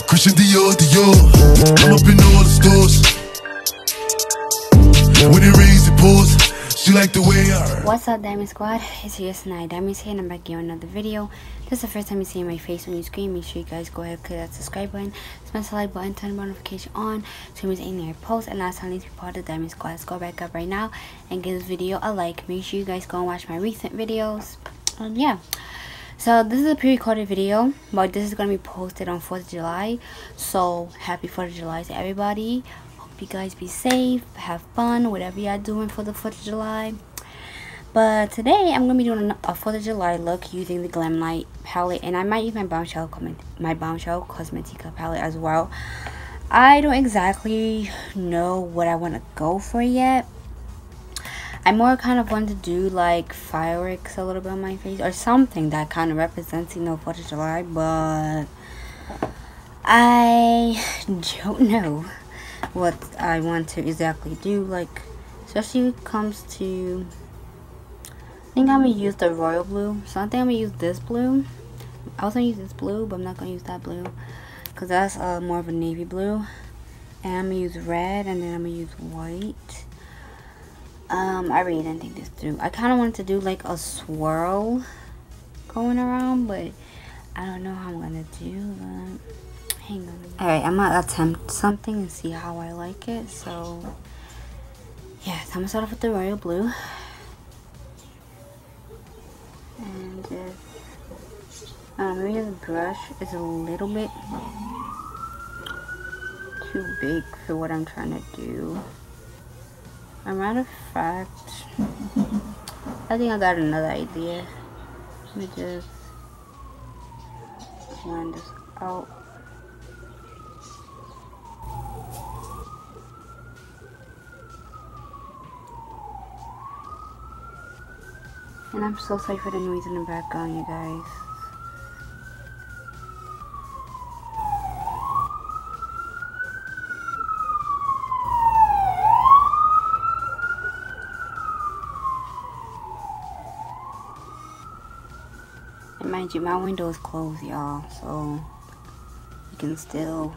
Christian Dior, Dior. I'm up in all the stores. When it rains, it pours. She like the way I. What's up, Diamond Squad? It's your tonight. Diamond's here, and I'm back here with another video. This is the first time you see my face on your screen. Make sure you guys go ahead and click that subscribe button, smash the like button, turn the notification on so you miss any I post. And last time, please be part of the Diamond Squad. Let's go back up right now and give this video a like. Make sure you guys go and watch my recent videos. Yeah. So this is a pre-recorded video, but this is gonna be posted on 4th of July. So happy 4th of July to everybody. You guys be safe, have fun, whatever y'all doing for the 4th of July. But today I'm gonna be doing a 4th of July look using the Glam Light palette, and I might use my Bombshell Cosmetica palette as well. I don't exactly know what I want to go for yet. I more kind of want to do like fireworks a little bit on my face or something that kind of represents, you know, 4th of July, but I don't know what I want to exactly do, like especially when it comes to, I think I'm gonna use the royal blue, so I think I'm gonna use this blue. I was gonna use this blue, but I'm not gonna use that blue because that's more of a navy blue, and I'm gonna use red, and then I'm gonna use white. I really didn't think this through. I kind of wanted to do like a swirl going around, but I don't know how I'm gonna do that. Hang on. Alright, I'm gonna attempt something and see how I like it. So, yeah, so I'm gonna start off with the royal blue. And just, maybe the brush is a little bit too big for what I'm trying to do. As a matter of fact, I think I got another idea. Let me just blend this out. And I'm so sorry for the noise in the background, you guys. And mind you, my window is closed, y'all, so you can still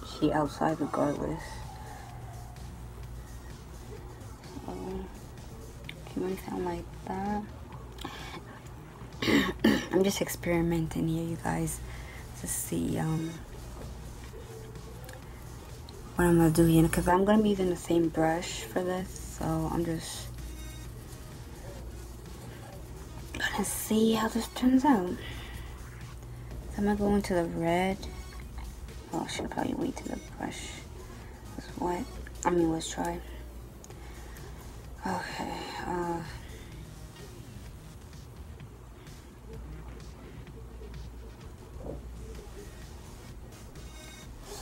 see outside regardless. So, can we sound like that? I'm just experimenting here, you guys, to see what I'm gonna do here, because I'm gonna be using the same brush for this, so I'm just gonna see how this turns out. So I'm gonna go into the red. Oh, I should probably wait till the brush is wet. Let's try. Okay.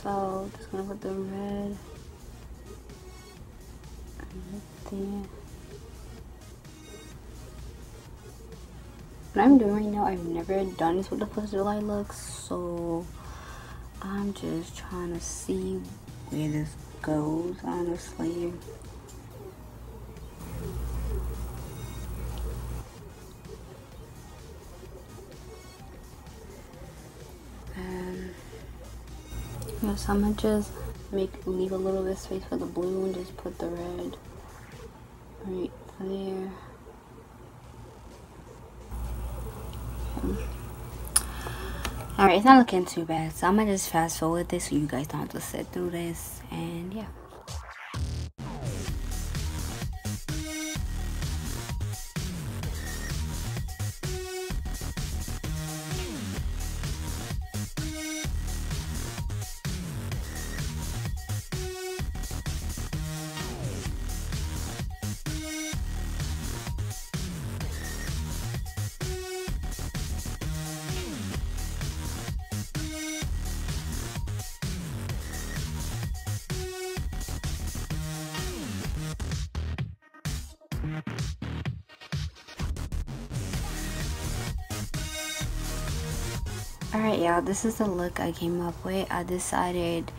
So just gonna put the red right there. What I'm doing right now, I've never done this with the 4th of July looks, so I'm just trying to see where this goes, honestly. Yeah, so I'm gonna just leave a little bit of space for the blue and just put the red right there. Alright, it's not looking too bad, so I'm gonna just fast forward this so you guys don't have to sit through this, and yeah. Alright, y'all, this is the look I came up with. I decided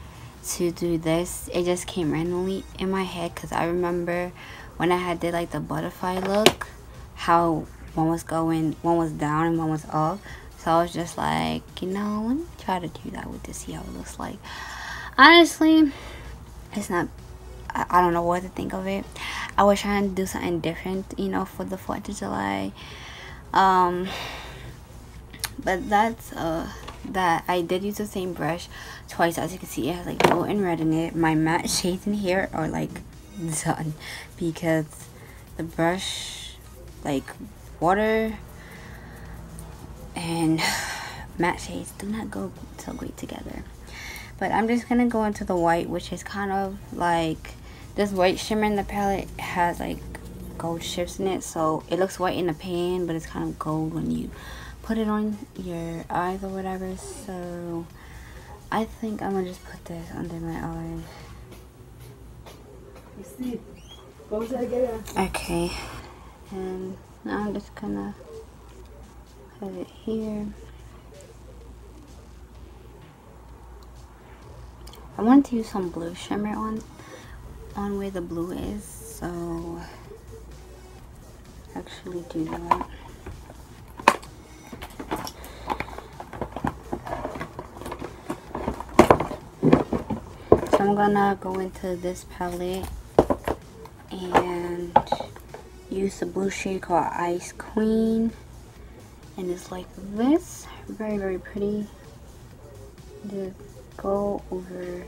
to do this. It just came randomly in my head because I remember when I did like the butterfly look, how one was down and one was up. So I was just like, you know, let me try to do that with this, see how it looks like. Honestly, it's not, I don't know what to think of it. I was trying to do something different, you know, for the 4th of July. But that's that. I did use the same brush twice. As you can see, it has like blue and red in it. My matte shades in here are like done because the brush, like water and matte shades, do not go so great together. But I'm just gonna go into the white, which is kind of like, this white shimmer in the palette has like gold shifts in it, so it looks white in the pan, but it's kind of gold when you put it on your eyes or whatever. So I think I'm gonna just put this under my eyes. Okay, and now I'm just gonna put it here. I want to use some blue shimmer on where the blue is, so actually do that. So I'm gonna go into this palette and use the blue shade called Ice Queen, and it's like this, very, very pretty. Just go over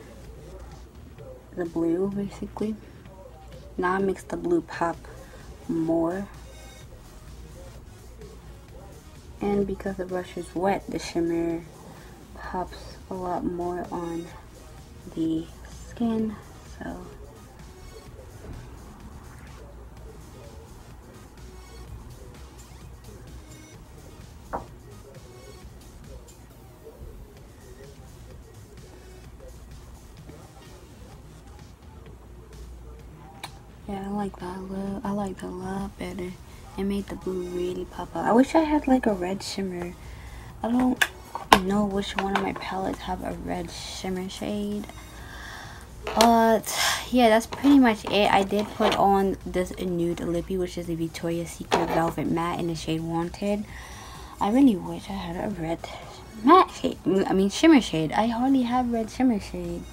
the blue basically. Now I mix the blue pop more, and because the brush is wet, the shimmer pops a lot more on the skin. So yeah, I like that look. I like that a lot better. It made the blue really pop out. I wish I had like a red shimmer. I don't know which one of my palettes have a red shimmer shade. But yeah, that's pretty much it. I did put on this nude lippy, which is a Victoria's Secret Velvet Matte in the shade Wanted. I really wish I had a red matte shade. I mean shimmer shade. I hardly have red shimmer shades.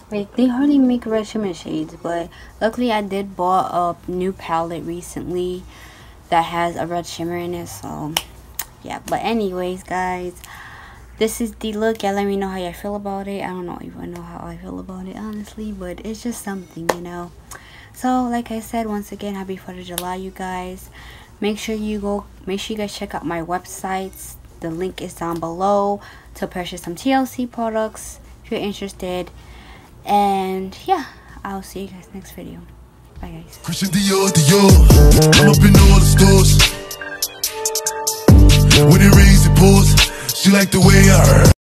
Like, they hardly make red shimmer shades, but luckily I did bought a new palette recently that has a red shimmer in it, so yeah. But anyways, guys, this is the look. Yeah, let me know how you feel about it. I don't know if I know how I feel about it, honestly, but it's just something, you know. So like I said, once again, happy 4th of July, you guys. Make sure you guys check out my websites. The link is down below to purchase some TLC products if you're interested. And yeah, I'll see you guys next video. Bye guys. Christian Dior, I'm up in all the stores. When it rains, it pours. She like the way I